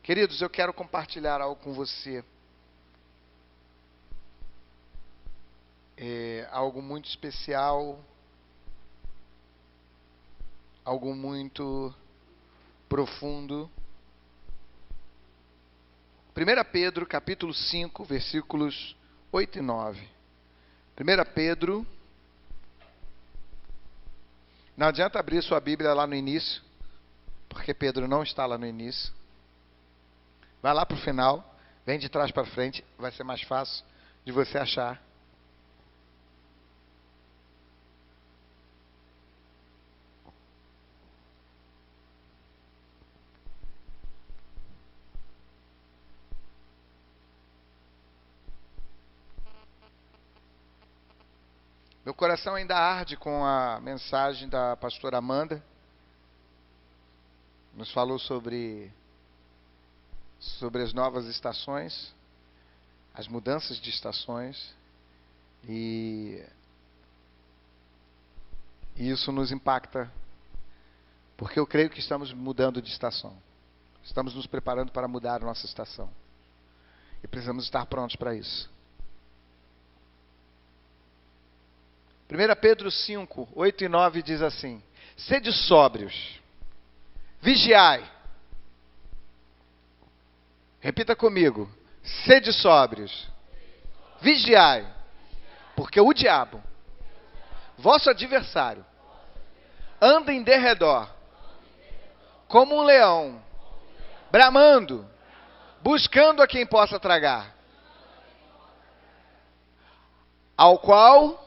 Queridos, eu quero compartilhar algo com você. Algo muito especial, algo muito profundo. 1 Pedro, capítulo 5, versículos 8 e 9. 1 Pedro, não adianta abrir sua Bíblia lá no início, porque Pedro não está lá no início. Vai lá para o final, vem de trás para frente, vai ser mais fácil de você achar. Meu coração ainda arde com a mensagem da pastora Amanda. Nos falou sobre as novas estações, as mudanças de estações. E isso nos impacta, porque eu creio que estamos mudando de estação. Estamos nos preparando para mudar a nossa estação. E precisamos estar prontos para isso. 1 Pedro 5, 8 e 9 diz assim: sede sóbrios, vigiai. Repita comigo: sede sóbrios, vigiai, porque o diabo, vosso adversário, anda em derredor, como um leão, bramando, buscando a quem possa tragar, ao qual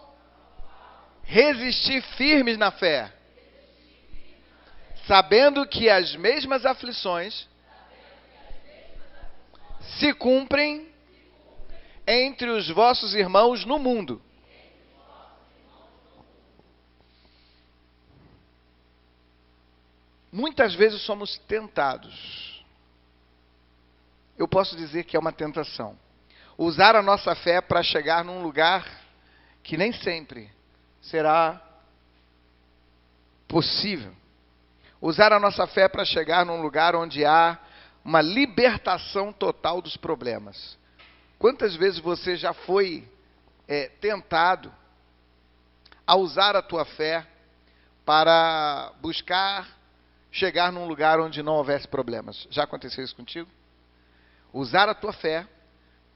resistir firmes na fé, sabendo que as mesmas aflições se cumprem entre os vossos irmãos no mundo. Muitas vezes somos tentados. Eu posso dizer que é uma tentação. Usar a nossa fé para chegar num lugar que nem sempre será possível. Usar a nossa fé para chegar num lugar onde há uma libertação total dos problemas. Quantas vezes você já foi tentado a usar a tua fé para buscar chegar num lugar onde não houvesse problemas? Já aconteceu isso contigo? Usar a tua fé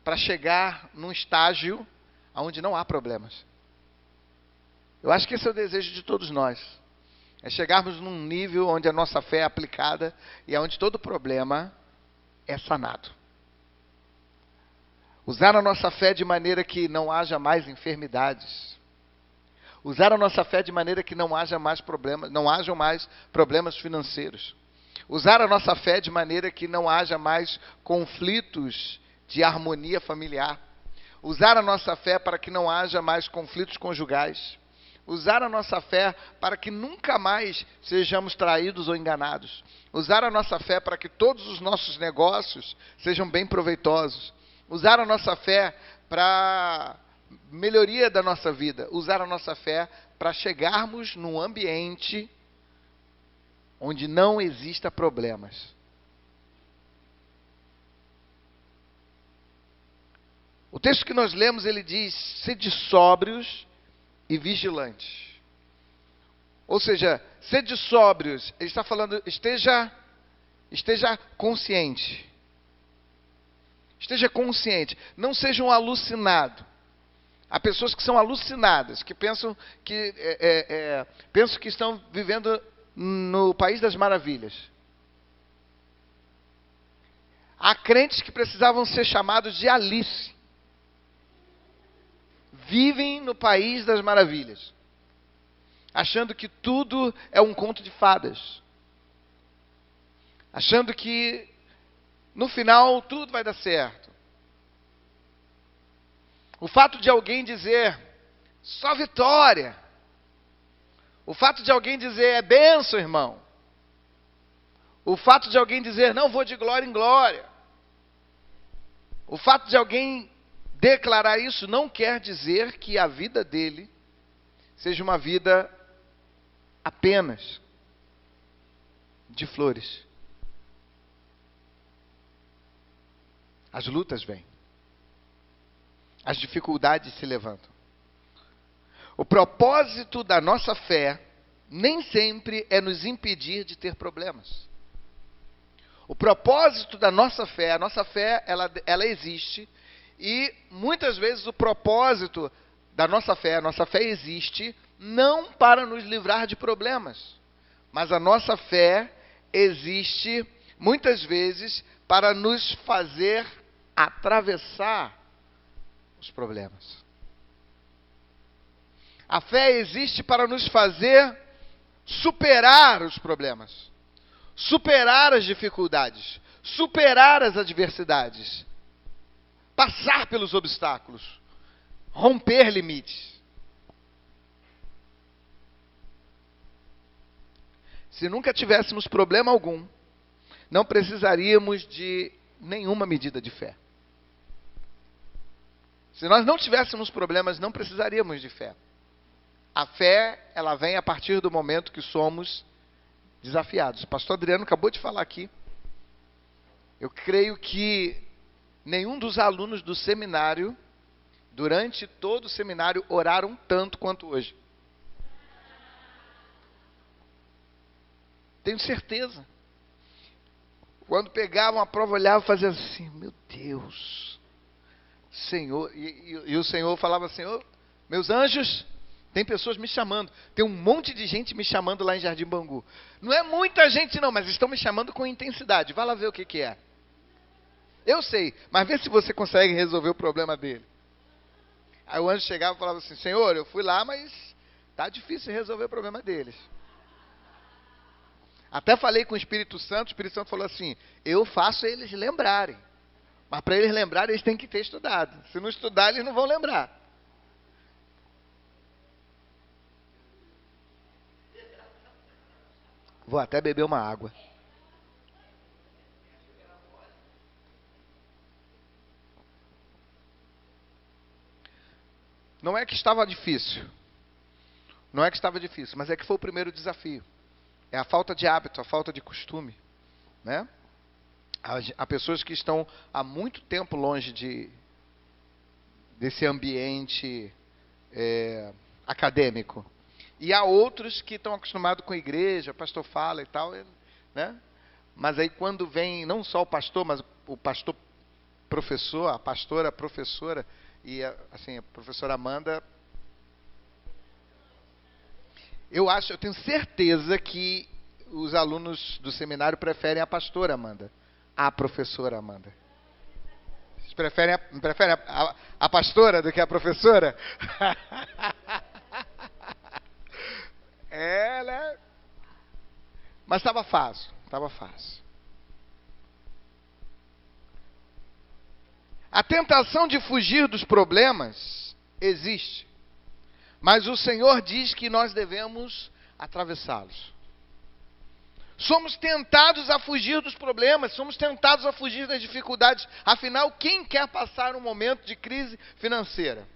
para chegar num estágio onde não há problemas. Eu acho que esse é o desejo de todos nós. É chegarmos num nível onde a nossa fé é aplicada e onde todo problema é sanado. Usar a nossa fé de maneira que não haja mais enfermidades. Usar a nossa fé de maneira que não hajam mais problemas financeiros. Usar a nossa fé de maneira que não haja mais conflitos de harmonia familiar. Usar a nossa fé para que não haja mais conflitos conjugais. Usar a nossa fé para que nunca mais sejamos traídos ou enganados. Usar a nossa fé para que todos os nossos negócios sejam bem proveitosos. Usar a nossa fé para melhoria da nossa vida. Usar a nossa fé para chegarmos num ambiente onde não exista problemas. O texto que nós lemos, ele diz: sede sóbrios e vigilantes. Ou seja, sede sóbrios, ele está falando, esteja consciente. Esteja consciente, não seja um alucinado. Há pessoas que são alucinadas, que pensam que estão vivendo no país das maravilhas. Há crentes que precisavam ser chamados de Alice. Vivem no país das maravilhas, achando que tudo é um conto de fadas, achando que no final tudo vai dar certo. O fato de alguém dizer só vitória, o fato de alguém dizer é bênção, irmão, o fato de alguém dizer não vou de glória em glória, o fato de alguém declarar isso não quer dizer que a vida dele seja uma vida apenas de flores. As lutas vêm. As dificuldades se levantam. O propósito da nossa fé nem sempre é nos impedir de ter problemas. O propósito da nossa fé, ela existe, e muitas vezes o propósito da nossa fé existe não para nos livrar de problemas, mas a nossa fé existe muitas vezes para nos fazer atravessar os problemas. A fé existe para nos fazer superar os problemas, superar as dificuldades, superar as adversidades, passar pelos obstáculos, romper limites. Se nunca tivéssemos problema algum, não precisaríamos de nenhuma medida de fé. Se nós não tivéssemos problemas, não precisaríamos de fé. A fé, ela vem a partir do momento que somos desafiados. O pastor Adriano acabou de falar aqui. Eu creio que nenhum dos alunos do seminário, durante todo o seminário, oraram tanto quanto hoje. Tenho certeza. Quando pegavam a prova, olhavam e faziam assim: meu Deus, Senhor. E o Senhor falava: Senhor, meus anjos, tem pessoas me chamando. Tem um monte de gente me chamando lá em Jardim Bangu. Não é muita gente não, mas estão me chamando com intensidade. Vai lá ver o que é. Eu sei, mas vê se você consegue resolver o problema dele. Aí o anjo chegava e falava assim: Senhor, eu fui lá, mas tá difícil resolver o problema deles. Até falei com o Espírito Santo falou assim: eu faço eles lembrarem. Mas para eles lembrarem, eles têm que ter estudado. Se não estudar, eles não vão lembrar. Vou até beber uma água. Não é que estava difícil. Não é que estava difícil, mas é que foi o primeiro desafio. É a falta de hábito, a falta de costume, né? Há pessoas que estão há muito tempo longe desse ambiente acadêmico. E há outros que estão acostumados com a igreja, o pastor fala e tal, né? Mas aí quando vem não só o pastor, mas o pastor professor, a pastora professora, e assim, a professora Amanda, eu tenho certeza que os alunos do seminário preferem a pastora Amanda, a professora Amanda. Vocês preferem a pastora do que a professora? Né? Mas estava fácil. A tentação de fugir dos problemas existe. Mas o Senhor diz que nós devemos atravessá-los. Somos tentados a fugir dos problemas, somos tentados a fugir das dificuldades. Afinal, quem quer passar um momento de crise financeira?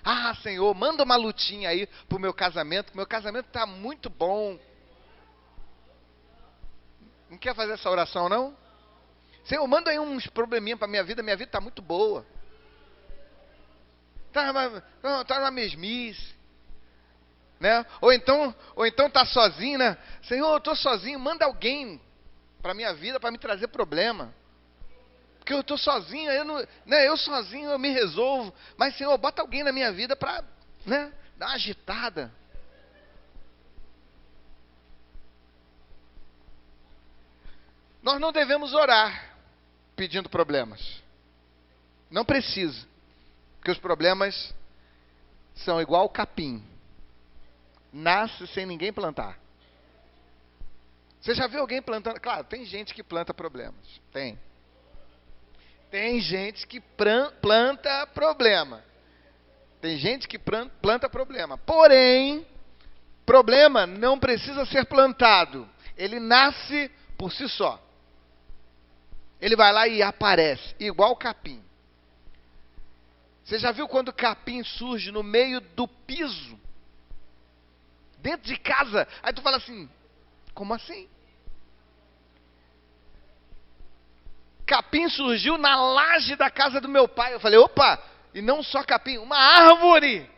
Ah, Senhor, manda uma lutinha aí para o meu casamento está muito bom. Não quer fazer essa oração, não? Senhor, manda aí uns probleminha para minha vida está muito boa. Está numa mesmice. Né? Ou então está sozinho, né? Senhor, eu estou sozinho, manda alguém para minha vida para me trazer problema. Porque eu estou sozinho, eu sozinho eu me resolvo. Mas, Senhor, bota alguém na minha vida para, né, dar uma agitada. Nós não devemos orar pedindo problemas. Não precisa. Porque os problemas são igual capim. Nasce sem ninguém plantar. Você já viu alguém plantando? Claro, tem gente que planta problemas. Tem gente que planta problema. Tem gente que planta problema. Porém, problema não precisa ser plantado. Ele nasce por si só. Ele vai lá e aparece, igual capim. Você já viu quando o capim surge no meio do piso? Dentro de casa. Aí tu fala assim: como assim? capim surgiu na laje da casa do meu pai. Eu falei, opa, e não só capim, uma árvore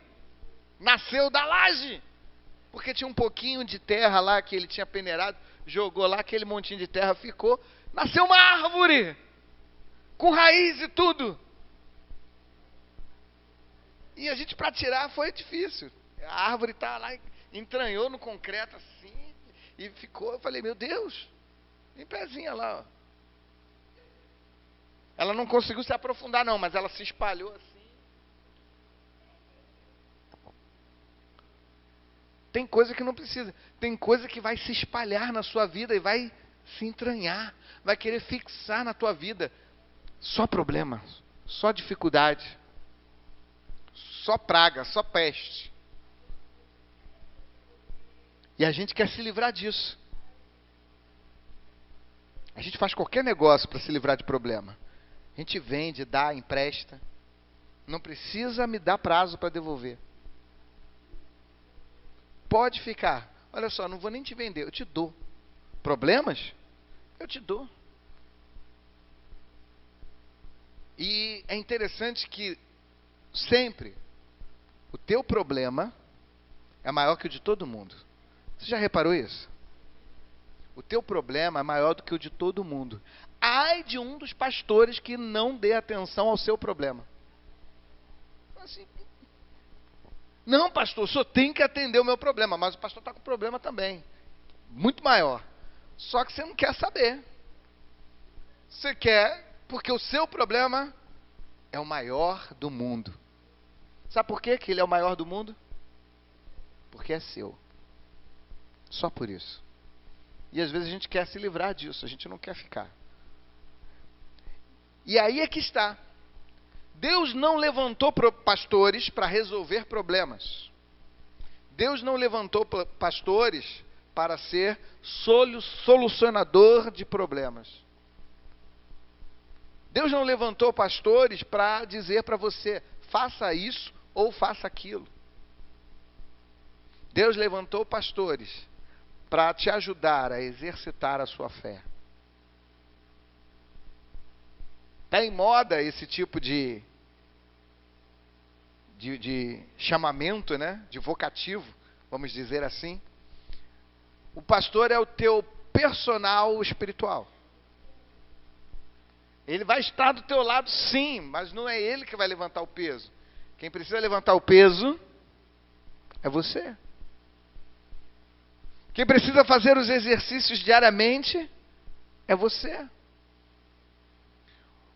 nasceu da laje. Porque tinha um pouquinho de terra lá que ele tinha peneirado, jogou lá, aquele montinho de terra ficou, nasceu uma árvore, com raiz e tudo. E a gente, para tirar, foi difícil. A árvore está lá, entranhou no concreto assim, e ficou. Eu falei, meu Deus, tem pezinha lá, ó. Ela não conseguiu se aprofundar não, mas ela se espalhou assim. Tem coisa que não precisa. Tem coisa que vai se espalhar na sua vida e vai se entranhar. Vai querer fixar na tua vida. Só problema, só dificuldade, só praga, só peste. E a gente quer se livrar disso. A gente faz qualquer negócio para se livrar de problema. A gente vende, dá, empresta. Não precisa me dar prazo para devolver. Pode ficar. Olha só, não vou nem te vender, eu te dou. Problemas? Eu te dou. E é interessante que sempre o teu problema é maior que o de todo mundo. Você já reparou isso? O teu problema é maior do que o de todo mundo. Ai de um dos pastores que não dê atenção ao seu problema. Assim, não, pastor, o senhor tem que atender o meu problema, mas o pastor está com problema também, muito maior. Só que você não quer saber. Você quer, porque o seu problema é o maior do mundo. Sabe por quê que ele é o maior do mundo? Porque é seu. Só por isso. E às vezes a gente quer se livrar disso, a gente não quer ficar. E aí é que está. Deus não levantou pastores para resolver problemas. Deus não levantou pastores para ser solucionador de problemas. Deus não levantou pastores para dizer para você, faça isso ou faça aquilo. Deus levantou pastores para te ajudar a exercitar a sua fé. Está em moda esse tipo de chamamento, né? De vocativo, vamos dizer assim. O pastor é o teu personal espiritual. Ele vai estar do teu lado sim, mas não é ele que vai levantar o peso. Quem precisa levantar o peso é você. Quem precisa fazer os exercícios diariamente é você.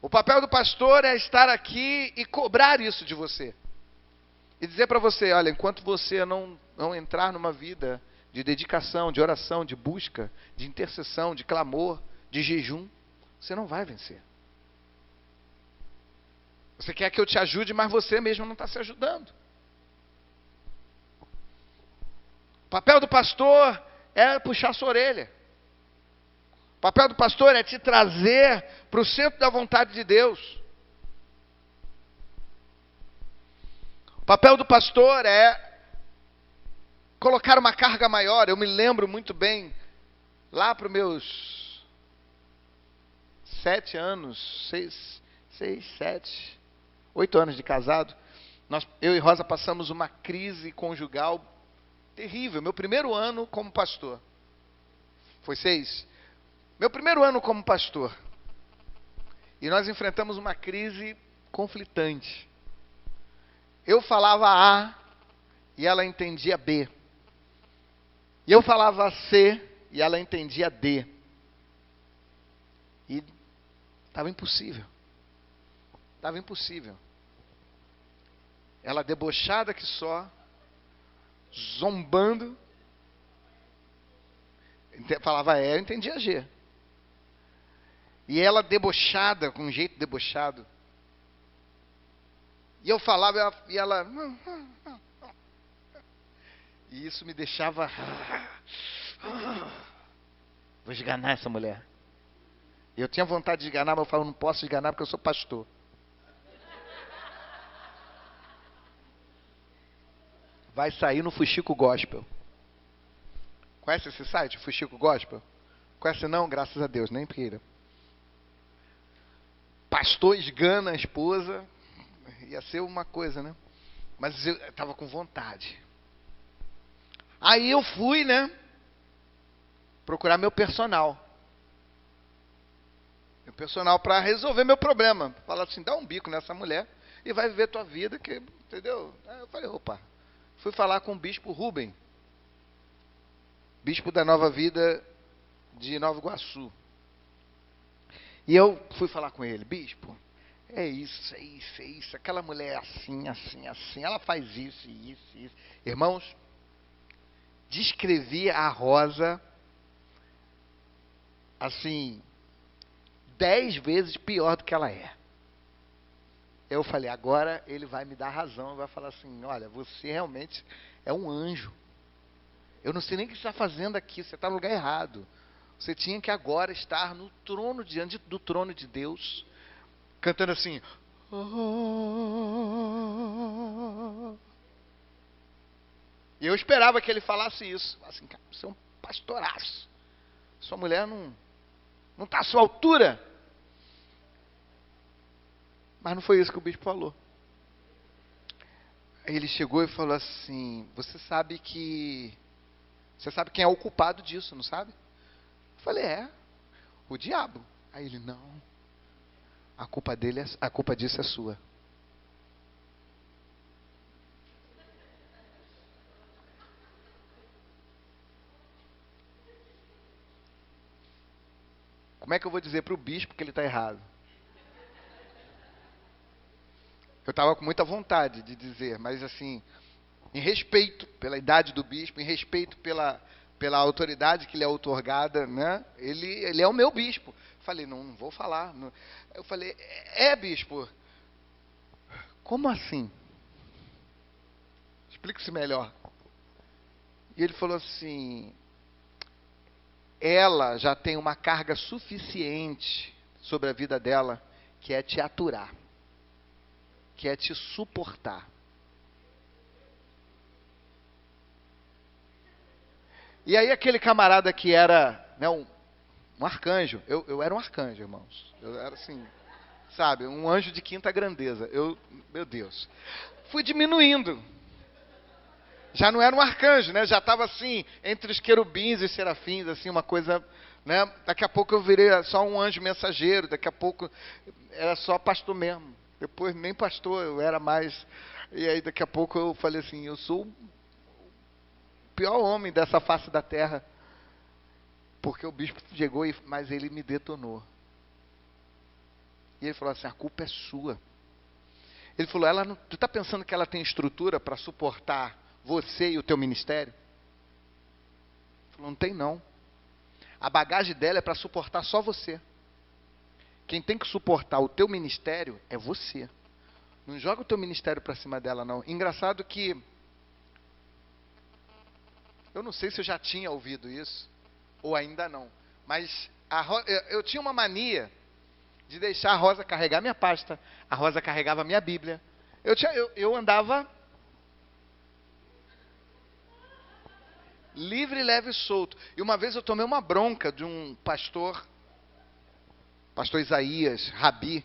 O papel do pastor é estar aqui e cobrar isso de você. E dizer para você, olha, enquanto você não entrar numa vida de dedicação, de oração, de busca, de intercessão, de clamor, de jejum, você não vai vencer. Você quer que eu te ajude, mas você mesmo não está se ajudando. O papel do pastor é puxar sua orelha. O papel do pastor é te trazer para o centro da vontade de Deus. O papel do pastor é colocar uma carga maior. Eu me lembro muito bem, lá para os meus 7 anos, 8 anos de casado, eu e Rosa passamos uma crise conjugal terrível. Meu primeiro ano como pastor. Foi 6? Meu primeiro ano como pastor. E nós enfrentamos uma crise conflitante. Eu falava A e ela entendia B. E eu falava C e ela entendia D. E estava impossível. Estava impossível. Ela debochada que só, zombando. Falava E, eu entendia G. E ela debochada, com um jeito debochado. E eu falava e ela... E isso me deixava... Vou esganar essa mulher. Eu tinha vontade de esganar, mas eu falava, não posso esganar porque eu sou pastor. Vai sair no Fuxico Gospel. Conhece esse site, Fuxico Gospel? Conhece não? Graças a Deus, nem queira. pastor esgana a esposa. Ia ser uma coisa, né? Mas eu estava com vontade. Aí eu fui, né? Procurar meu personal. Meu personal para resolver meu problema. Falar assim, dá um bico nessa mulher e vai viver tua vida, que, entendeu? Aí eu falei, opa. Fui falar com o bispo Rubem. Bispo da Nova Vida de Nova Iguaçu. E eu fui falar com ele, bispo, é isso. Aquela mulher é assim, assim, assim. Ela faz isso, isso. Irmãos, descrevi a Rosa assim, 10 vezes pior do que ela é. Eu falei, agora ele vai me dar razão, vai falar assim, olha, você realmente é um anjo. Eu não sei nem o que você está fazendo aqui, você está no lugar errado. Você tinha que agora estar no trono, diante do trono de Deus, cantando assim. E eu esperava que ele falasse isso. Assim, cara, você é um pastoraço. Sua mulher não está à sua altura. Mas não foi isso que o bispo falou. Aí ele chegou e falou assim, você sabe quem é o culpado disso, não sabe? Eu falei, o diabo. Aí ele, não, a culpa disso é sua. Como é que eu vou dizer para o bispo que ele está errado? Eu estava com muita vontade de dizer, mas assim, em respeito pela idade do bispo, em respeito pela autoridade que lhe é outorgada, né? Ele é o meu bispo. Falei, não vou falar. Não. Eu falei, bispo. Como assim? Explique-se melhor. E ele falou assim, ela já tem uma carga suficiente sobre a vida dela, que é te aturar, que é te suportar. E aí aquele camarada que era, né, um arcanjo, eu era um arcanjo, irmãos. Eu era assim, sabe, um anjo de quinta grandeza. Meu Deus. Fui diminuindo. Já não era um arcanjo, né? Já estava assim, entre os querubins e serafins, assim, uma coisa, né? Daqui a pouco eu virei só um anjo mensageiro, daqui a pouco era só pastor mesmo. Depois nem pastor, eu era mais. E aí daqui a pouco eu falei assim, eu sou o pior homem dessa face da terra. Porque o bispo chegou, mas ele me detonou. E ele falou assim, a culpa é sua. Ele falou, tu está pensando que ela tem estrutura para suportar você e o teu ministério? Ele falou, não tem não. A bagagem dela é para suportar só você. Quem tem que suportar o teu ministério é você. Não joga o teu ministério para cima dela, não. Engraçado que eu não sei se eu já tinha ouvido isso ou ainda não, mas eu tinha uma mania de deixar a Rosa carregar minha pasta, a Rosa carregava minha Bíblia. Eu andava livre, leve e solto. E uma vez eu tomei uma bronca de um pastor Isaías, Rabi,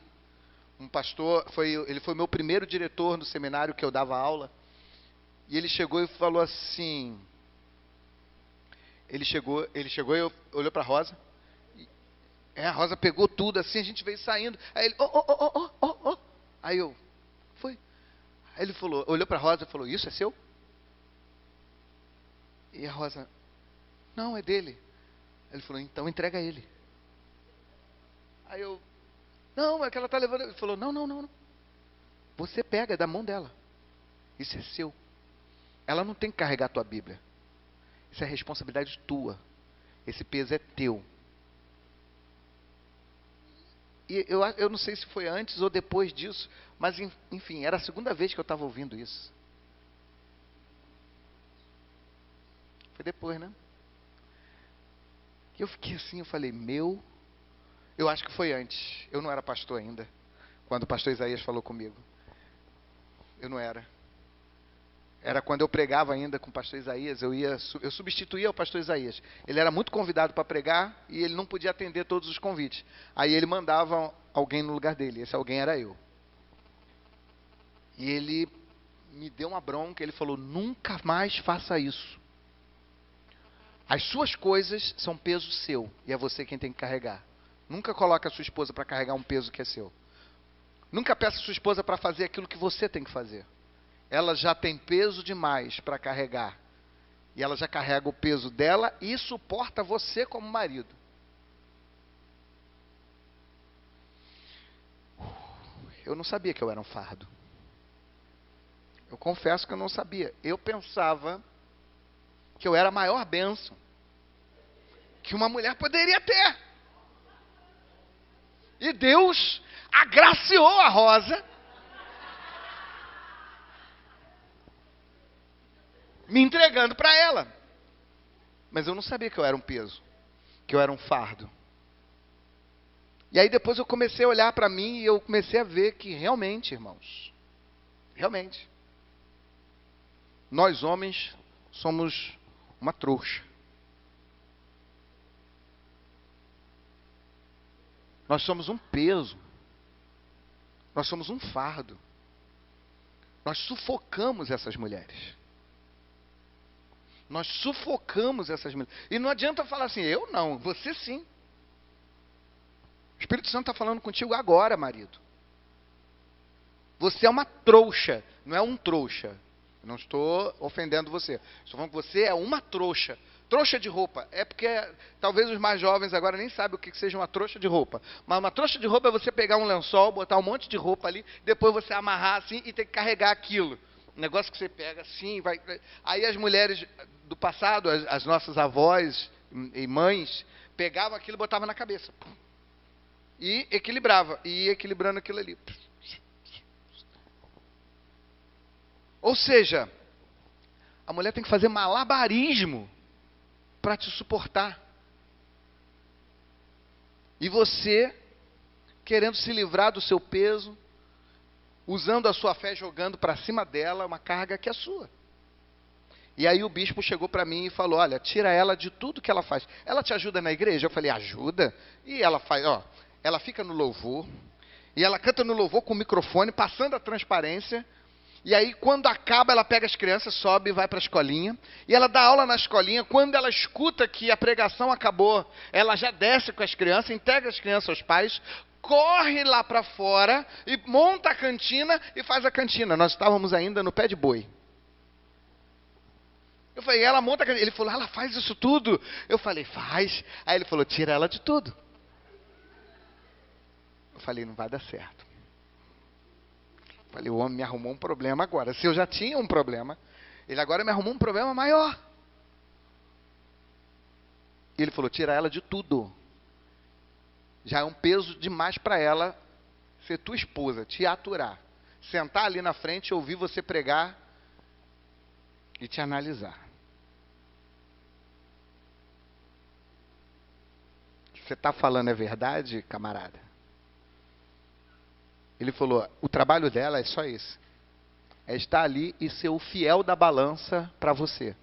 um pastor, ele foi meu primeiro diretor no seminário que eu dava aula. E ele chegou e falou assim, ele chegou e olhou para a Rosa. A Rosa pegou tudo assim, a gente veio saindo. Aí ele, Aí eu, foi. Aí ele falou, olhou para a Rosa e falou, isso é seu? E a Rosa, não, é dele. Ele falou, então entrega a ele. Aí eu, não, é que ela está levando. Ele falou, não. Você pega, é da mão dela. Isso é seu. Ela não tem que carregar a tua Bíblia. Isso é responsabilidade tua. Esse peso é teu. E eu não sei se foi antes ou depois disso, mas enfim, era a segunda vez que eu estava ouvindo isso. Foi depois, né? E eu fiquei assim, eu falei, eu acho que foi antes. Eu não era pastor ainda, quando o pastor Isaías falou comigo. Eu não era. Era quando eu pregava ainda com o pastor Isaías, eu substituía o pastor Isaías. Ele era muito convidado para pregar e ele não podia atender todos os convites. Aí ele mandava alguém no lugar dele. Esse alguém era eu. E ele me deu uma bronca, ele falou, nunca mais faça isso. As suas coisas são peso seu, e é você quem tem que carregar. Nunca coloque a sua esposa para carregar um peso que é seu. Nunca peça a sua esposa para fazer aquilo que você tem que fazer. Ela já tem peso demais para carregar. E ela já carrega o peso dela e suporta você como marido. Eu não sabia que eu era um fardo. Eu confesso que eu não sabia. Eu pensava que eu era a maior bênção que uma mulher poderia ter. E Deus agraciou a Rosa, me entregando para ela. Mas eu não sabia que eu era um peso, que eu era um fardo. E aí depois eu comecei a olhar para mim e eu comecei a ver que realmente, irmãos, realmente, nós homens somos uma trouxa. Nós somos um peso. Nós somos um fardo. Nós sufocamos essas mulheres. Nós sufocamos essas mulheres. E não adianta falar assim, eu não, você sim. O Espírito Santo está falando contigo agora, marido. Você é uma trouxa, não é um trouxa. Eu não estou ofendendo você. Estou falando que você é uma trouxa. Trouxa de roupa. É porque talvez os mais jovens agora nem sabem o que seja uma trouxa de roupa. Mas uma trouxa de roupa é você pegar um lençol, botar um monte de roupa ali, depois você amarrar assim e ter que carregar aquilo. Um negócio que você pega assim, vai. Aí as mulheres do passado, as nossas avós e mães, pegavam aquilo e botavam na cabeça. E equilibrava. E ia equilibrando aquilo ali. Ou seja, a mulher tem que fazer malabarismo para te suportar. E você, querendo se livrar do seu peso, usando a sua fé, jogando para cima dela uma carga que é sua. E aí o bispo chegou para mim e falou, olha, tira ela de tudo que ela faz. Ela te ajuda na igreja? Eu falei, ajuda? E ela faz, ó, ela fica no louvor, e ela canta no louvor com o microfone, passando a transparência. E aí, quando acaba, ela pega as crianças, sobe e vai para a escolinha. E ela dá aula na escolinha. Quando ela escuta que a pregação acabou, ela já desce com as crianças, entrega as crianças aos pais, corre lá para fora e monta a cantina e faz a cantina. Nós estávamos ainda no pé de boi. Eu falei, ela monta a cantina. Ele falou, ela faz isso tudo? Eu falei, faz. Aí ele falou, tira ela de tudo. Eu falei, não vai dar certo. Falei, o homem me arrumou um problema agora. Se eu já tinha um problema, ele agora me arrumou um problema maior. E ele falou, tira ela de tudo. Já é um peso demais para ela ser tua esposa, te aturar. Sentar ali na frente, ouvir você pregar e te analisar. O que você está falando é verdade, camarada? Ele falou, o trabalho dela é só esse. É estar ali e ser o fiel da balança para você.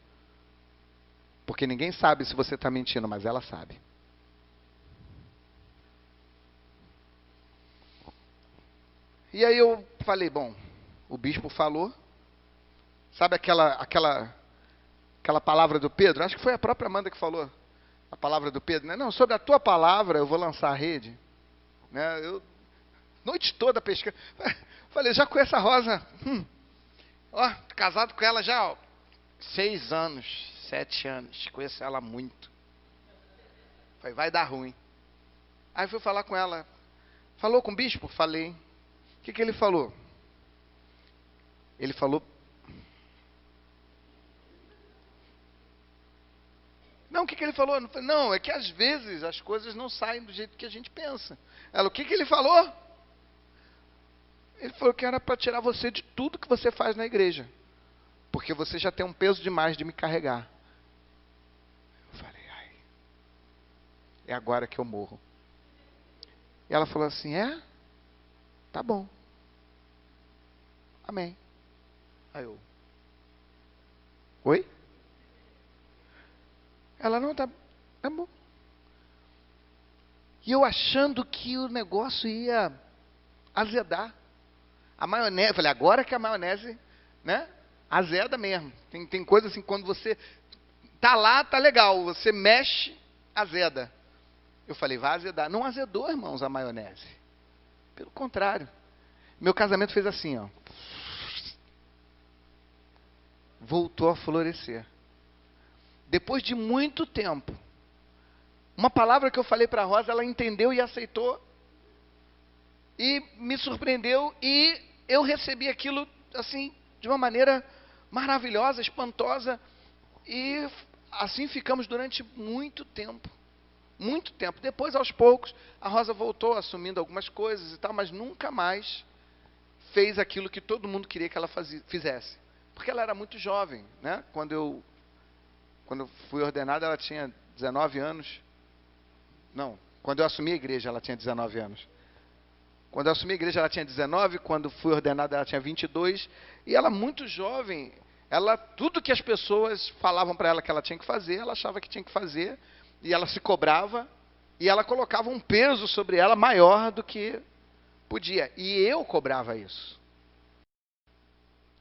Porque ninguém sabe se você está mentindo, mas ela sabe. E aí eu falei, bom, o bispo falou. Sabe aquela palavra do Pedro? Acho que foi a própria Amanda que falou. A palavra do Pedro, né? Não, sobre a tua palavra eu vou lançar a rede. Né? Noite toda pescando. Falei, já conheço a Rosa. Ó, casado com ela já, ó, 6 anos, 7 anos. Conheço ela muito. Falei, vai dar ruim. Aí fui falar com ela. Falou com o bispo? Falei. O que ele falou? Ele falou... Não, o que ele falou? Não, é que às vezes as coisas não saem do jeito que a gente pensa. Ela, o que ele falou? Ele falou que era para tirar você de tudo que você faz na igreja. Porque você já tem um peso demais de me carregar. Eu falei, ai, é agora que eu morro. E ela falou assim, é? Tá bom. Amém. Aí eu, oi? Ela, não, tá bom. E eu achando que o negócio ia azedar. A maionese, falei, agora que a maionese, né, azeda mesmo. Tem coisa assim, quando você tá lá, tá legal, você mexe, azeda. Eu falei, vai azedar. Não azedou, irmãos, a maionese. Pelo contrário. Meu casamento fez assim, ó. Voltou a florescer. Depois de muito tempo. Uma palavra que eu falei para a Rosa, ela entendeu e aceitou. E me surpreendeu. E eu recebi aquilo, assim, de uma maneira maravilhosa, espantosa. E assim ficamos durante muito tempo. Muito tempo. Depois, aos poucos, a Rosa voltou assumindo algumas coisas e tal, mas nunca mais fez aquilo que todo mundo queria que ela fizesse. Porque ela era muito jovem, né? Quando eu fui ordenado, ela tinha 19 anos. Não, quando eu assumi a igreja, ela tinha 19 anos. Quando eu assumi a igreja, ela tinha 19. Quando fui ordenado, ela tinha 22. E ela, muito jovem, tudo que as pessoas falavam para ela que ela tinha que fazer, ela achava que tinha que fazer. E ela se cobrava. E ela colocava um peso sobre ela maior do que podia. E eu cobrava isso.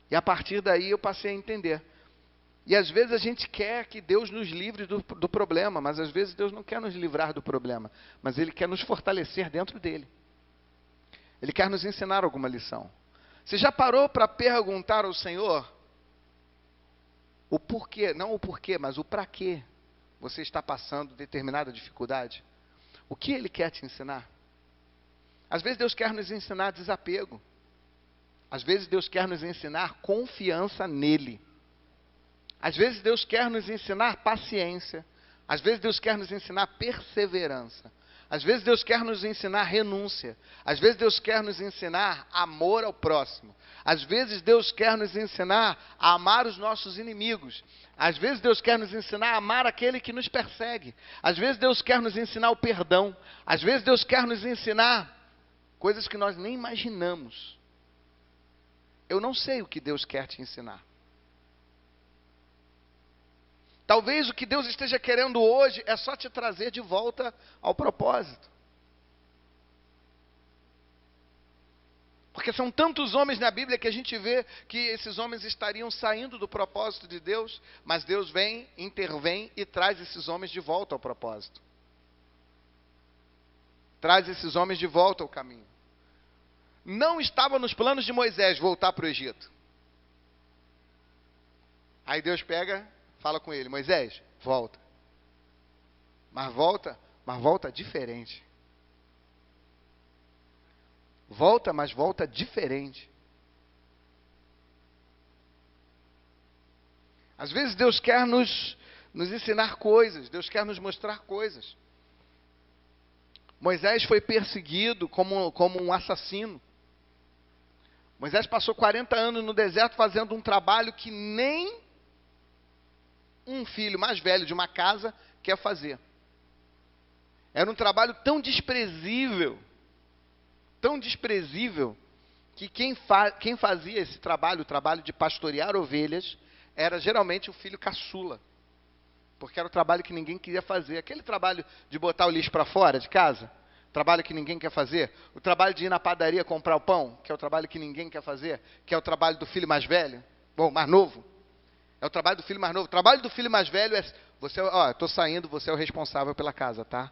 E a partir daí eu passei a entender. E às vezes a gente quer que Deus nos livre do problema, mas às vezes Deus não quer nos livrar do problema, mas Ele quer nos fortalecer dentro dele. Ele quer nos ensinar alguma lição. Você já parou para perguntar ao Senhor o porquê, não o porquê, mas o para quê você está passando determinada dificuldade? O que Ele quer te ensinar? Às vezes Deus quer nos ensinar desapego. Às vezes Deus quer nos ensinar confiança nele. Às vezes Deus quer nos ensinar paciência. Às vezes Deus quer nos ensinar perseverança. Às vezes Deus quer nos ensinar renúncia. Às vezes Deus quer nos ensinar amor ao próximo. Às vezes Deus quer nos ensinar a amar os nossos inimigos. Às vezes Deus quer nos ensinar a amar aquele que nos persegue. Às vezes Deus quer nos ensinar o perdão. Às vezes Deus quer nos ensinar coisas que nós nem imaginamos. Eu não sei o que Deus quer te ensinar. Talvez o que Deus esteja querendo hoje é só te trazer de volta ao propósito. Porque são tantos homens na Bíblia que a gente vê que esses homens estariam saindo do propósito de Deus, mas Deus vem, intervém e traz esses homens de volta ao propósito. Traz esses homens de volta ao caminho. Não estava nos planos de Moisés voltar para o Egito. Aí Deus pega, fala com ele, Moisés, volta. Mas volta diferente. Volta, mas volta diferente. Às vezes Deus quer nos ensinar coisas, Deus quer nos mostrar coisas. Moisés foi perseguido como um assassino. Moisés passou 40 anos no deserto fazendo um trabalho que nem um filho mais velho de uma casa quer fazer. Era um trabalho tão desprezível, que quem fazia esse trabalho, o trabalho de pastorear ovelhas, era geralmente o filho caçula. Porque era o trabalho que ninguém queria fazer. Aquele trabalho de botar o lixo para fora de casa, trabalho que ninguém quer fazer. O trabalho de ir na padaria comprar o pão, que é o trabalho que ninguém quer fazer, que é o trabalho do filho mais velho, mais novo. É o trabalho do filho mais novo. O trabalho do filho mais velho é, estou saindo, você é o responsável pela casa, tá?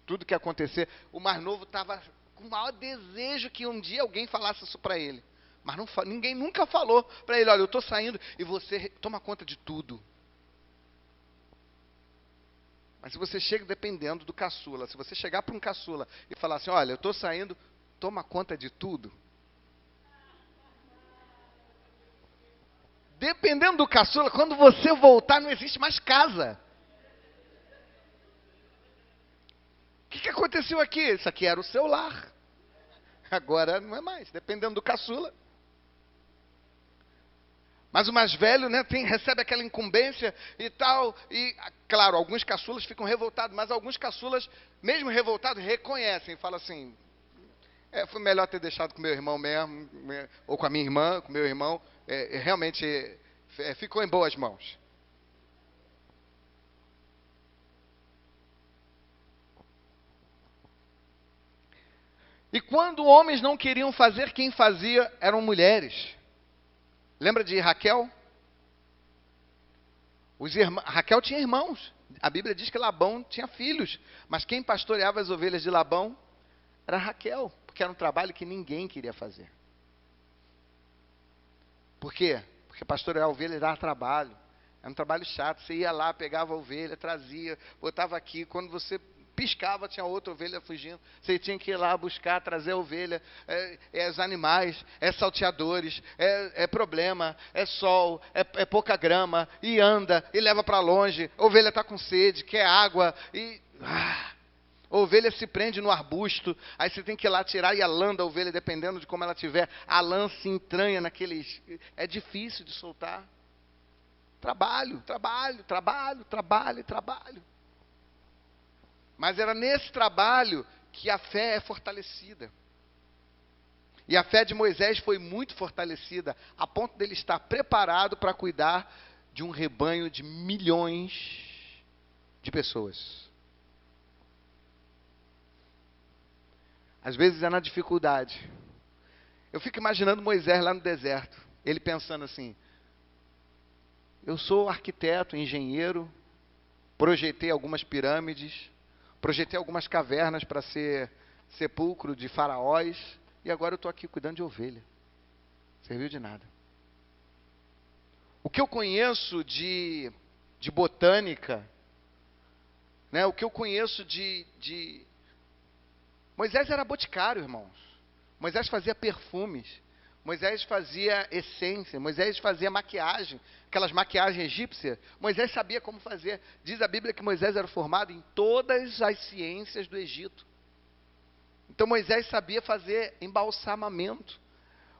Tudo que acontecer, o mais novo estava com o maior desejo que um dia alguém falasse isso para ele. Mas ninguém nunca falou para ele, olha, eu estou saindo e você toma conta de tudo. Mas se você chega, dependendo do caçula, se você chegar para um caçula e falar assim, olha, eu estou saindo, toma conta de tudo. Dependendo do caçula, quando você voltar, não existe mais casa. O que aconteceu aqui? Isso aqui era o seu lar. Agora não é mais, dependendo do caçula. Mas o mais velho, né, recebe aquela incumbência e tal. E, claro, alguns caçulas ficam revoltados, mas alguns caçulas, mesmo revoltados, reconhecem e falam assim, foi melhor ter deixado com meu irmão mesmo, ou com a minha irmã, com meu irmão. Realmente ficou em boas mãos. E quando homens não queriam fazer, quem fazia eram mulheres. Lembra de Raquel? Raquel tinha irmãos. A Bíblia diz que Labão tinha filhos. Mas quem pastoreava as ovelhas de Labão era Raquel. Porque era um trabalho que ninguém queria fazer. Por quê? Porque pastorear a ovelha dava trabalho. Era um trabalho chato. Você ia lá, pegava a ovelha, trazia, botava aqui. Quando você piscava, tinha outra ovelha fugindo. Você tinha que ir lá buscar, trazer a ovelha. Os animais, salteadores, é problema, é sol, é pouca grama. E anda, e leva para longe. A ovelha está com sede, quer água. A ovelha se prende no arbusto, aí você tem que ir lá tirar e a lã da ovelha, dependendo de como ela tiver, a lã se entranha naqueles... É difícil de soltar. Trabalho, trabalho, trabalho, trabalho, trabalho. Mas era nesse trabalho que a fé é fortalecida. E a fé de Moisés foi muito fortalecida, a ponto dele estar preparado para cuidar de um rebanho de milhões de pessoas. Às vezes é na dificuldade. Eu fico imaginando Moisés lá no deserto. Ele pensando assim: eu sou arquiteto, engenheiro, projetei algumas pirâmides, projetei algumas cavernas para ser sepulcro de faraós, e agora eu estou aqui cuidando de ovelha. Serviu de nada. O que eu conheço de botânica, né? O que eu conheço de... Moisés era boticário, irmãos. Moisés fazia perfumes. Moisés fazia essência. Moisés fazia maquiagem. Aquelas maquiagens egípcias. Moisés sabia como fazer. Diz a Bíblia que Moisés era formado em todas as ciências do Egito. Então Moisés sabia fazer embalsamamento.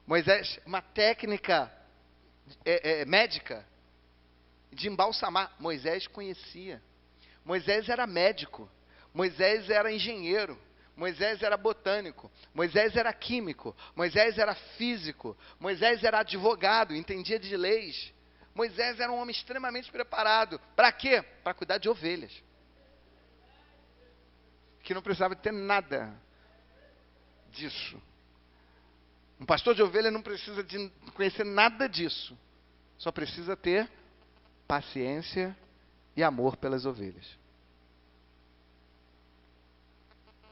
Moisés, uma técnica médica de embalsamar. Moisés conhecia. Moisés era médico. Moisés era engenheiro. Moisés era botânico, Moisés era químico, Moisés era físico, Moisés era advogado, entendia de leis. Moisés era um homem extremamente preparado. Para quê? Para cuidar de ovelhas. Que não precisava ter nada disso. Um pastor de ovelha não precisa de conhecer nada disso. Só precisa ter paciência e amor pelas ovelhas.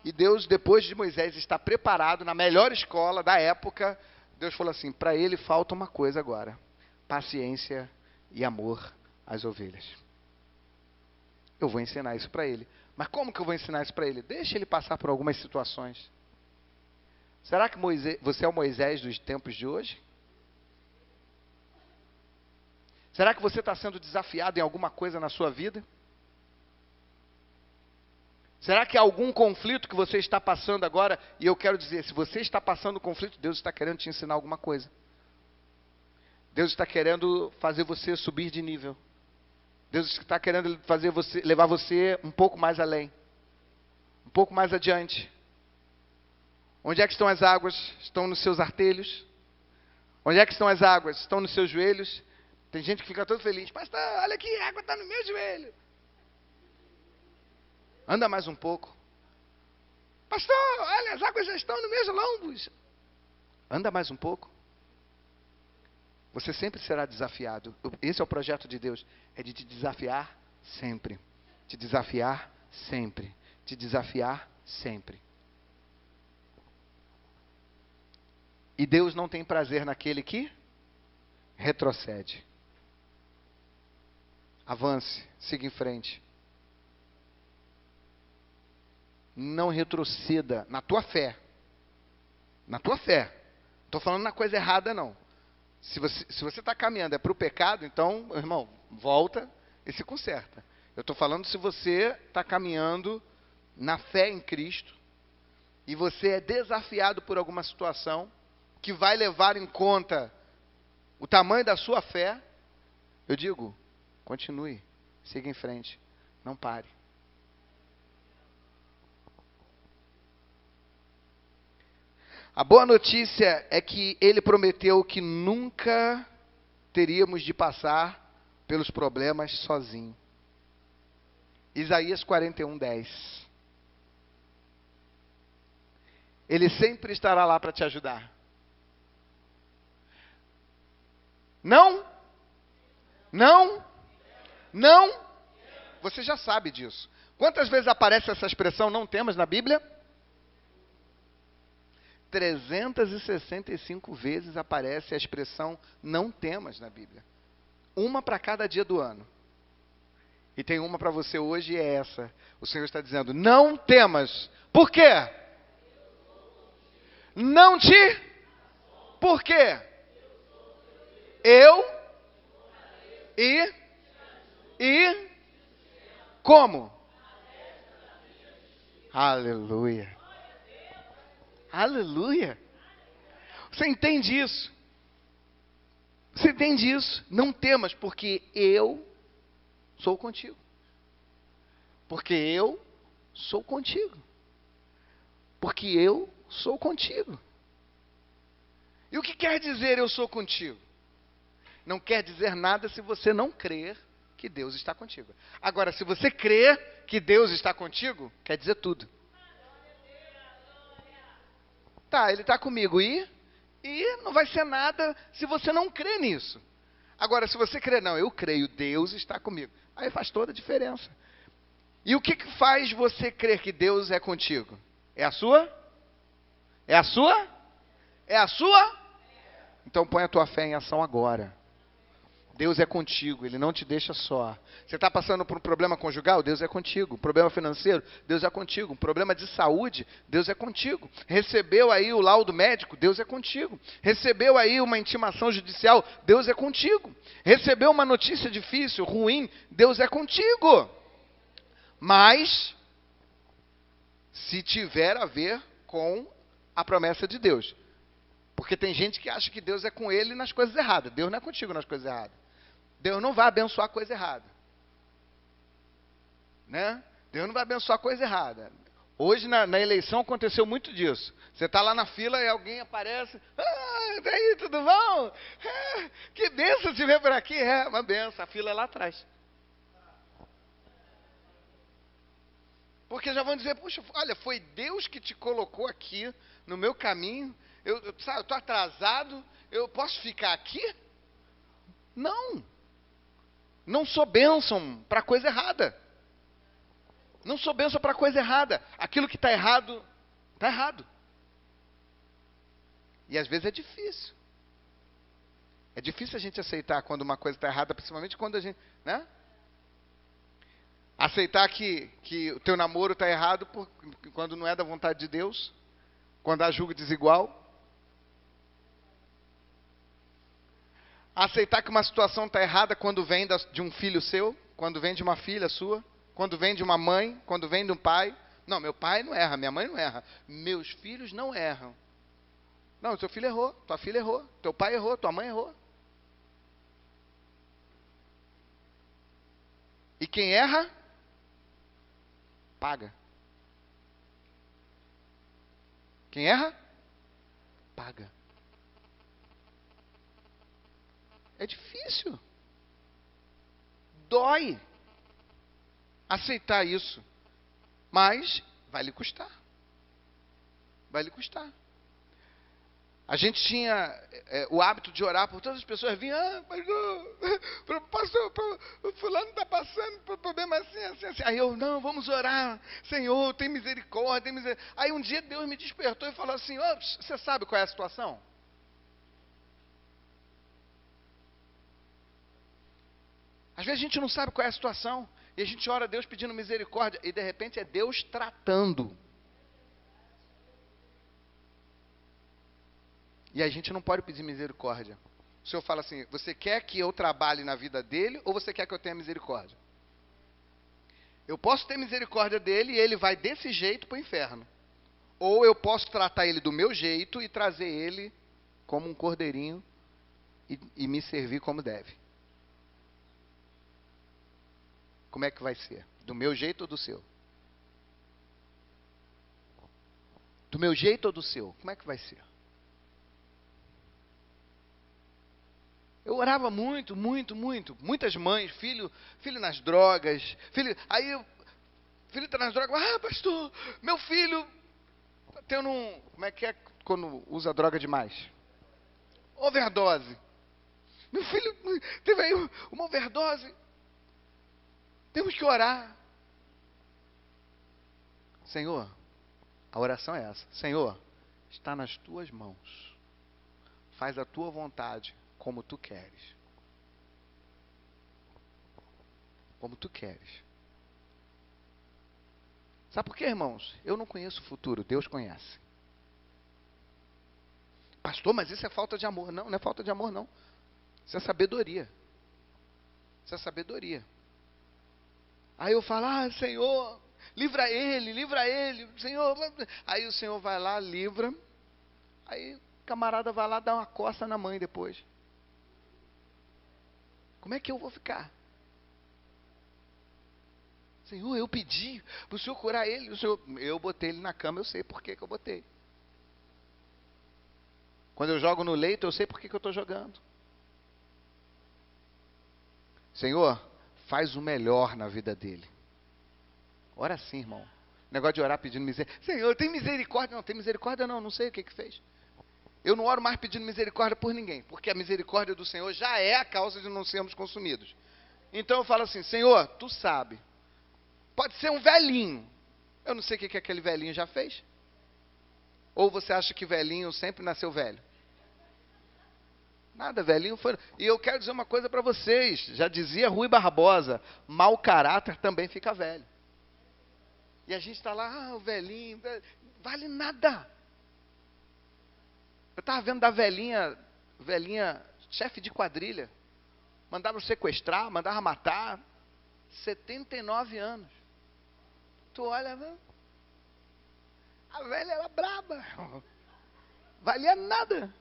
E Deus, depois de Moisés estar preparado na melhor escola da época, Deus falou assim: para ele falta uma coisa agora: paciência e amor às ovelhas. Eu vou ensinar isso para ele. Mas como que eu vou ensinar isso para ele? Deixa ele passar por algumas situações. Será que você é o Moisés dos tempos de hoje? Será que você está sendo desafiado em alguma coisa na sua vida? Será que há algum conflito que você está passando agora? E eu quero dizer, se você está passando conflito, Deus está querendo te ensinar alguma coisa. Deus está querendo fazer você subir de nível. Deus está querendo levar você um pouco mais além. Um pouco mais adiante. Onde é que estão as águas? Estão nos seus artelhos. Onde é que estão as águas? Estão nos seus joelhos. Tem gente que fica todo feliz. Pastor, olha aqui, a água está no meu joelho. Anda mais um pouco. Pastor, olha, as águas já estão nos meus lombos. Anda mais um pouco. Você sempre será desafiado. Esse é o projeto de Deus. É de te desafiar sempre. Te desafiar sempre. Te desafiar sempre. E Deus não tem prazer naquele que retrocede. Avance, siga em frente. Não retroceda na tua fé. Na tua fé. Não estou falando na coisa errada, não. Se você está caminhando para o pecado, então, irmão, volta e se conserta. Eu estou falando se você está caminhando na fé em Cristo e você é desafiado por alguma situação que vai levar em conta o tamanho da sua fé, eu digo, continue, siga em frente, não pare. A boa notícia é que ele prometeu que nunca teríamos de passar pelos problemas sozinho. Isaías 41:10. Ele sempre estará lá para te ajudar. Não? Não? Não? Você já sabe disso. Quantas vezes aparece essa expressão não temas na Bíblia? 365 vezes aparece a expressão não temas na Bíblia. Uma para cada dia do ano. E tem uma para você hoje e é essa. O Senhor está dizendo, não temas. Por quê? Não te? Por quê? Eu e como? Aleluia. Aleluia. Você entende isso? Você entende isso? Não temas, porque eu sou contigo. Porque eu sou contigo. Porque eu sou contigo. E o que quer dizer eu sou contigo? Não quer dizer nada se você não crer que Deus está contigo. Agora, se você crer que Deus está contigo, quer dizer tudo. Tá, Ele está comigo e não vai ser nada se você não crer nisso. Agora, se você crer, não, eu creio, Deus está comigo. Aí faz toda a diferença. E o que faz você crer que Deus é contigo? É a sua? É a sua? É a sua? Então põe a tua fé em ação agora. Deus é contigo, Ele não te deixa só. Você está passando por um problema conjugal? Deus é contigo. Um problema financeiro? Deus é contigo. Um problema de saúde? Deus é contigo. Recebeu aí o laudo médico? Deus é contigo. Recebeu aí uma intimação judicial? Deus é contigo. Recebeu uma notícia difícil, ruim? Deus é contigo. Mas, se tiver a ver com a promessa de Deus. Porque tem gente que acha que Deus é com ele nas coisas erradas. Deus não é contigo nas coisas erradas. Deus não vai abençoar a coisa errada. Né? Deus não vai abençoar a coisa errada. Hoje na eleição aconteceu muito disso. Você está lá na fila e alguém aparece. Ah, daí, tudo bom? Que benção te ver por aqui. É, uma benção. A fila é lá atrás. Porque já vão dizer, puxa, olha, foi Deus que te colocou aqui no meu caminho. Eu estou atrasado, eu posso ficar aqui? Não. Não sou bênção para coisa errada. Não sou bênção para coisa errada. Aquilo que está errado, está errado. E às vezes é difícil. É difícil a gente aceitar quando uma coisa está errada, principalmente quando a gente, né? Aceitar que o teu namoro está errado quando não é da vontade de Deus, quando há julgo desigual. Aceitar que uma situação está errada quando vem de um filho seu, quando vem de uma filha sua, quando vem de uma mãe, quando vem de um pai. Não, meu pai não erra, minha mãe não erra. Meus filhos não erram. Não, seu filho errou, tua filha errou, teu pai errou, tua mãe errou. E quem erra, paga. Quem erra, paga. É difícil. Dói aceitar isso. Mas vai lhe custar. Vai lhe custar. A gente tinha o hábito de orar por todas as pessoas. Vinham, pastor, fulano está passando por problema assim. Aí eu, não, vamos orar. Senhor, tem misericórdia, tem misericórdia. Aí um dia Deus me despertou e falou assim, você sabe qual é a situação? Às vezes a gente não sabe qual é a situação. E a gente ora a Deus pedindo misericórdia. E de repente é Deus tratando. E a gente não pode pedir misericórdia. O Senhor fala assim, você quer que eu trabalhe na vida dele ou você quer que eu tenha misericórdia? Eu posso ter misericórdia dele e ele vai desse jeito para o inferno. Ou eu posso tratar ele do meu jeito e trazer ele como um cordeirinho e me servir como deve. Como é que vai ser? Do meu jeito ou do seu? Do meu jeito ou do seu? Como é que vai ser? Eu orava muito. Muitas mães, filho nas drogas. Filho está nas drogas. Ah, pastor, meu filho tendo um... Como é que é quando usa droga demais? Overdose. Meu filho teve aí uma overdose. Temos que orar. Senhor, a oração é essa. Senhor, está nas tuas mãos. Faz a tua vontade como tu queres. Como tu queres. Sabe por quê, irmãos? Eu não conheço o futuro, Deus conhece. Pastor, mas isso é falta de amor. Não, não é falta de amor, não. Isso é sabedoria. Isso é sabedoria. Aí eu falo, Senhor, livra ele, Senhor. Aí o Senhor vai lá, livra. Aí o camarada vai lá, dá uma coça na mãe depois. Como é que eu vou ficar? Senhor, eu pedi para o Senhor curar ele. Eu botei ele na cama, eu sei por que eu botei. Quando eu jogo no leito, eu sei por que eu estou jogando. Senhor, faz o melhor na vida dele. Ora sim, irmão. Negócio de orar pedindo misericórdia. Senhor, tem misericórdia. Não, tem misericórdia não sei o que fez. Eu não oro mais pedindo misericórdia por ninguém, porque a misericórdia do Senhor já é a causa de não sermos consumidos. Então eu falo assim, Senhor, tu sabe. Pode ser um velhinho. Eu não sei o que aquele velhinho já fez. Ou você acha que velhinho sempre nasceu velho? Nada, velhinho foi... E eu quero dizer uma coisa para vocês. Já dizia Rui Barbosa, mau caráter também fica velho. E a gente está lá, o velhinho, vale nada. Eu estava vendo da velhinha, chefe de quadrilha. Mandaram sequestrar, mandaram matar. 79 anos. Tu olha, a velha era braba. Valia nada.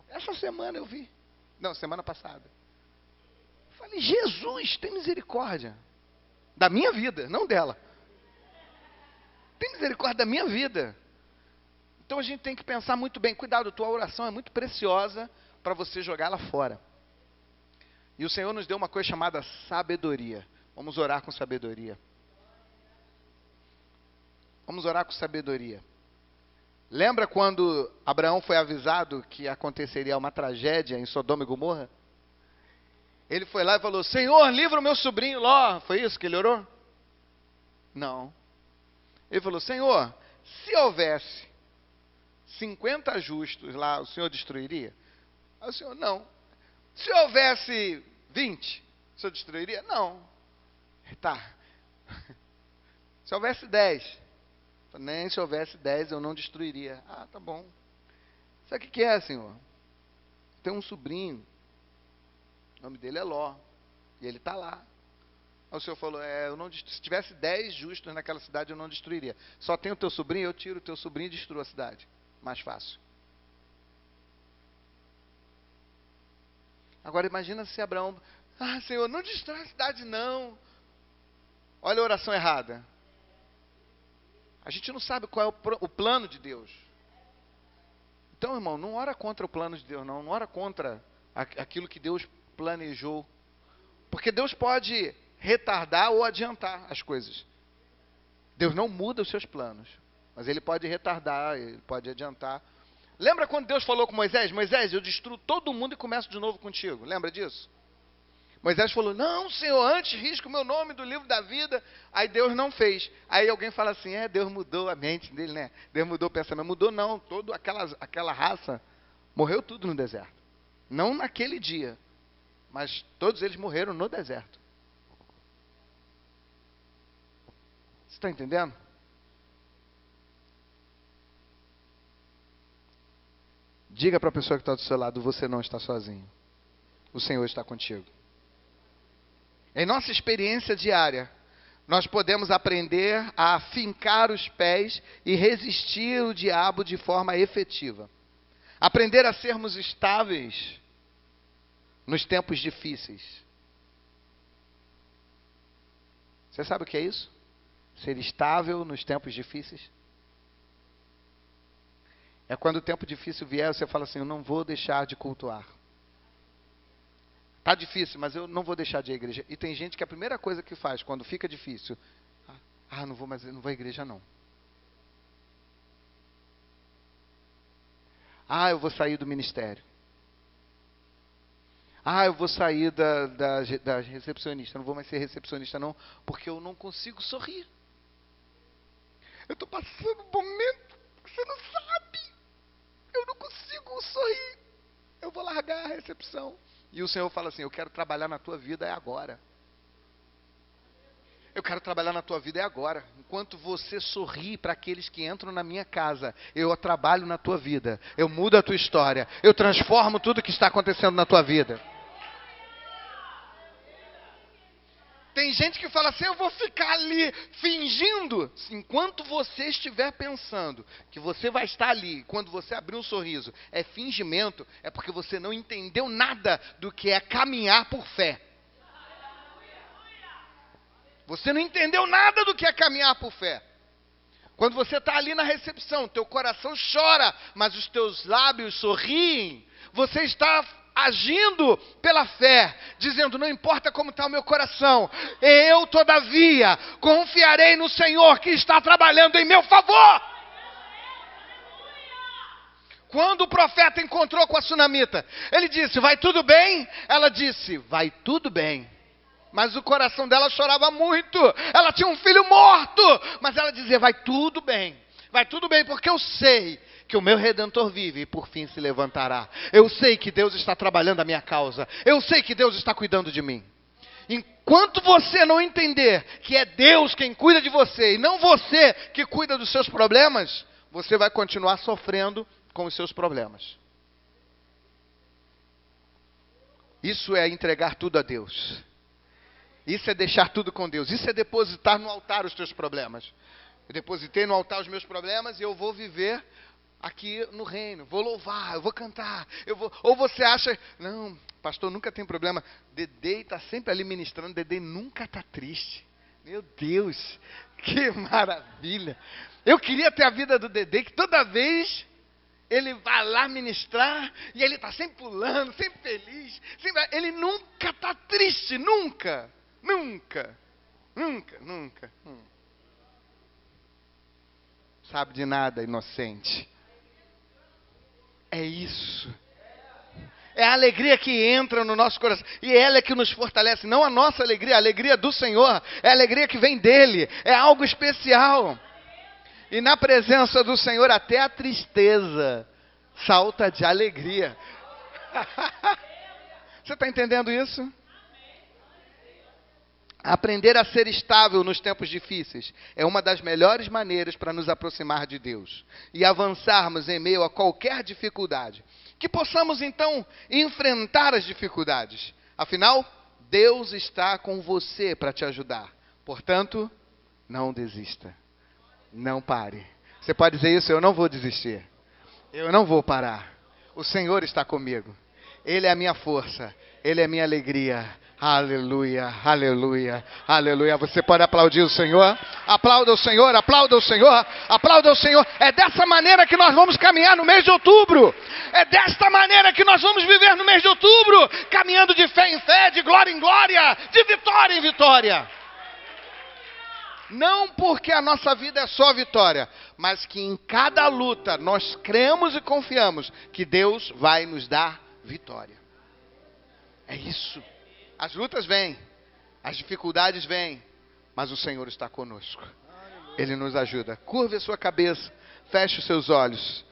Essa semana eu vi. Não, semana passada. Falei, Jesus, tem misericórdia. Da minha vida, não dela. Tem misericórdia da minha vida. Então a gente tem que pensar muito bem. Cuidado, tua oração é muito preciosa para você jogá-la fora. E o Senhor nos deu uma coisa chamada sabedoria. Vamos orar com sabedoria. Vamos orar com sabedoria. Lembra quando Abraão foi avisado que aconteceria uma tragédia em Sodoma e Gomorra? Ele foi lá e falou, Senhor, livra o meu sobrinho Ló. Foi isso que ele orou? Não. Ele falou, Senhor, se houvesse 50 justos lá, o Senhor destruiria? Aí o Senhor, não. Se houvesse 20, o Senhor destruiria? Não. Tá. Se houvesse 10, nem se houvesse 10 eu não destruiria. Ah, tá bom. Sabe o que é, Senhor? Tem um sobrinho, o nome dele é Ló, e ele está lá. Aí o Senhor falou, se tivesse 10 justos naquela cidade, eu não destruiria. Só tem o teu sobrinho, eu tiro o teu sobrinho e destruo a cidade. Mais fácil. Agora imagina se Abraão, Senhor, não destrói a cidade não. Olha a oração errada. A gente não sabe qual é o plano de Deus. Então, irmão, não ora contra o plano de Deus, não. Não ora contra aquilo que Deus planejou. Porque Deus pode retardar ou adiantar as coisas. Deus não muda os seus planos. Mas Ele pode retardar, Ele pode adiantar. Lembra quando Deus falou com Moisés? Moisés, eu destruo todo mundo e começo de novo contigo. Lembra disso? Moisés falou, não, Senhor, antes risca o meu nome do livro da vida. Aí Deus não fez. Aí alguém fala assim, Deus mudou a mente dele, né? Deus mudou o pensamento. Mudou não, toda aquela raça morreu tudo no deserto. Não naquele dia, mas todos eles morreram no deserto. Você está entendendo? Diga para a pessoa que está do seu lado, você não está sozinho. O Senhor está contigo. Em nossa experiência diária, nós podemos aprender a fincar os pés e resistir o diabo de forma efetiva. Aprender a sermos estáveis nos tempos difíceis. Você sabe o que é isso? Ser estável nos tempos difíceis? É quando o tempo difícil vier, você fala assim, eu não vou deixar de cultuar. Está difícil, mas eu não vou deixar de ir à igreja. E tem gente que a primeira coisa que faz quando fica difícil, não vou à igreja não. Ah, eu vou sair do ministério. Ah, eu vou sair da recepcionista. Não vou mais ser recepcionista, não, porque eu não consigo sorrir. Eu estou passando um momento que você não sabe. Eu não consigo sorrir. Eu vou largar a recepção. E o Senhor fala assim: eu quero trabalhar na tua vida, é agora. Eu quero trabalhar na tua vida, é agora. Enquanto você sorri para aqueles que entram na minha casa, eu trabalho na tua vida. Eu mudo a tua história. Eu transformo tudo que está acontecendo na tua vida. Tem gente que fala assim: eu vou ficar ali fingindo. Enquanto você estiver pensando que você vai estar ali, quando você abrir um sorriso, é fingimento, é porque você não entendeu nada do que é caminhar por fé. Você não entendeu nada do que é caminhar por fé. Quando você está ali na recepção, teu coração chora, mas os teus lábios sorriem. Você está agindo pela fé, dizendo: não importa como está o meu coração, eu todavia confiarei no Senhor que está trabalhando em meu favor. Quando o profeta encontrou com a sunamita, ele disse: vai tudo bem? Ela disse: vai tudo bem. Mas o coração dela chorava muito. Ela tinha um filho morto, mas ela dizia: vai tudo bem. Vai tudo bem, porque eu sei que o meu Redentor vive e por fim se levantará. Eu sei que Deus está trabalhando a minha causa. Eu sei que Deus está cuidando de mim. Enquanto você não entender que é Deus quem cuida de você e não você que cuida dos seus problemas, você vai continuar sofrendo com os seus problemas. Isso é entregar tudo a Deus. Isso é deixar tudo com Deus. Isso é depositar no altar os teus problemas. Eu depositei no altar os meus problemas e eu vou viver aqui no reino. Vou louvar, eu vou cantar. Ou você acha: não, pastor, nunca tem problema. Dedê está sempre ali ministrando. Dedê nunca está triste. Meu Deus, que maravilha. Eu queria ter a vida do Dedê, que toda vez ele vai lá ministrar e ele está sempre pulando, sempre feliz. Ele nunca está triste, nunca. Nunca. Sabe de nada, inocente. É isso. É a alegria que entra no nosso coração. E ela é que nos fortalece. Não a nossa alegria, a alegria do Senhor. É a alegria que vem dele. É algo especial. E na presença do Senhor até a tristeza salta de alegria. Você está entendendo isso? Aprender a ser estável nos tempos difíceis é uma das melhores maneiras para nos aproximar de Deus e avançarmos em meio a qualquer dificuldade. Que possamos então enfrentar as dificuldades. Afinal, Deus está com você para te ajudar. Portanto, não desista. Não pare. Você pode dizer isso: eu não vou desistir. Eu não vou parar. O Senhor está comigo. Ele é a minha força. Ele é a minha alegria. Aleluia, aleluia, aleluia. Você pode aplaudir o Senhor? Aplauda o Senhor, aplauda o Senhor, aplauda o Senhor. É dessa maneira que nós vamos caminhar no mês de outubro. É desta maneira que nós vamos viver no mês de outubro, caminhando de fé em fé, de glória em glória, de vitória em vitória. Não porque a nossa vida é só vitória, mas que em cada luta nós cremos e confiamos que Deus vai nos dar vitória. É isso. As lutas vêm, as dificuldades vêm, mas o Senhor está conosco. Ele nos ajuda. Curve a sua cabeça, feche os seus olhos.